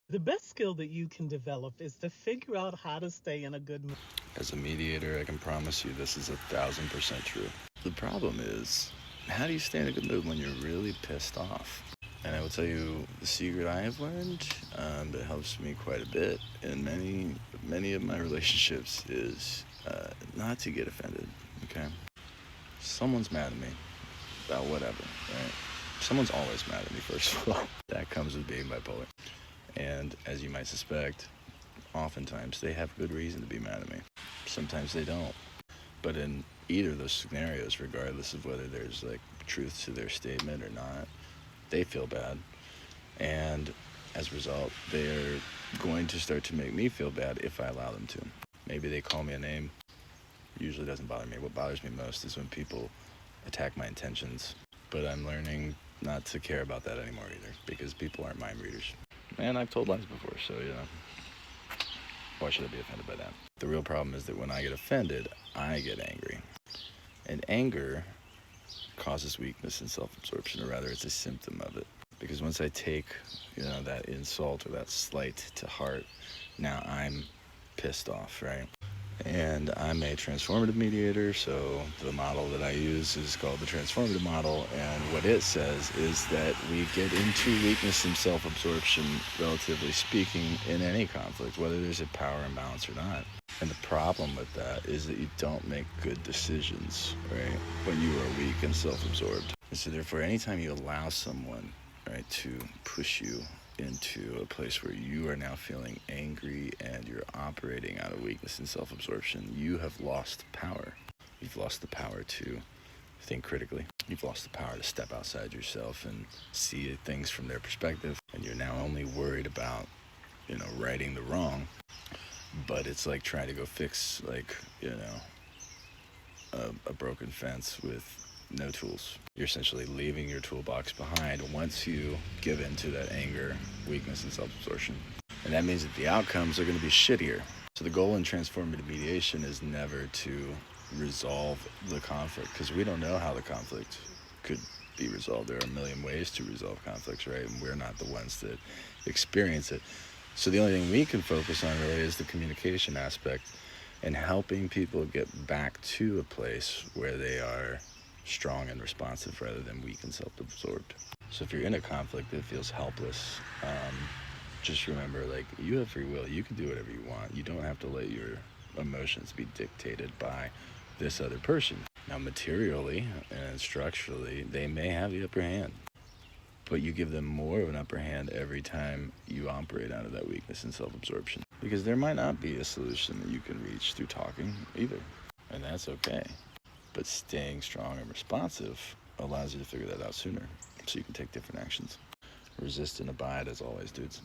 The best skill that you can develop is to figure out how to stay in a good mood. As a mediator, I can promise you this is 1,000% true. The problem is, how do you stay in a good mood when you're really pissed off? And I will tell you the secret I have learned that helps me quite a bit in many of my relationships is not to get offended. Okay, someone's mad at me about whatever, right? Someone's always mad at me, first of all. That comes with being bipolar. And as you might suspect, oftentimes they have good reason to be mad at me. Sometimes they don't. But in either of those scenarios, regardless of whether there's like truth to their statement or not, they feel bad. And as a result, they're going to start to make me feel bad if I allow them to. Maybe they call me a name. Usually doesn't bother me. What bothers me most is when people attack my intentions. But I'm learning not to care about that anymore either, because people aren't mind readers. And I've told lies before, so why should I be offended by that? The real problem is that when I get offended, I get angry. And anger causes weakness and self-absorption, or rather it's a symptom of it. Because once I take, that insult or that slight to heart, now I'm pissed off, right? And I'm a transformative mediator, so the model that I use is called the transformative model, and what it says is that we get into weakness and self-absorption, relatively speaking, in any conflict, whether there's a power imbalance or not. And the problem with that is that you don't make good decisions, right, when you are weak and self-absorbed. And so therefore, anytime you allow someone, right, to push you into a place where you are now feeling angry and you're operating out of weakness and self-absorption, you have lost power. You've lost the power to think critically. You've lost the power to step outside yourself and see things from their perspective. And you're now only worried about, righting the wrong. But it's like trying to go fix, a broken fence with no tools. You're essentially leaving your toolbox behind once you give in to that anger, weakness, and self-absorption. And that means that the outcomes are going to be shittier. So the goal in transformative mediation is never to resolve the conflict, because we don't know how the conflict could be resolved. There are a million ways to resolve conflicts, right? And we're not the ones that experience it. So the only thing we can focus on really is the communication aspect and helping people get back to a place where they are strong and responsive rather than weak and self-absorbed. So if you're in a conflict that feels helpless, just remember, you have free will. You can do whatever you want. You don't have to let your emotions be dictated by this other person. Now, materially and structurally, they may have the upper hand, but you give them more of an upper hand every time you operate out of that weakness and self-absorption. Because there might not be a solution that you can reach through talking either, and that's okay. But staying strong and responsive allows you to figure that out sooner, so you can take different actions. Resist and abide, as always, dudes.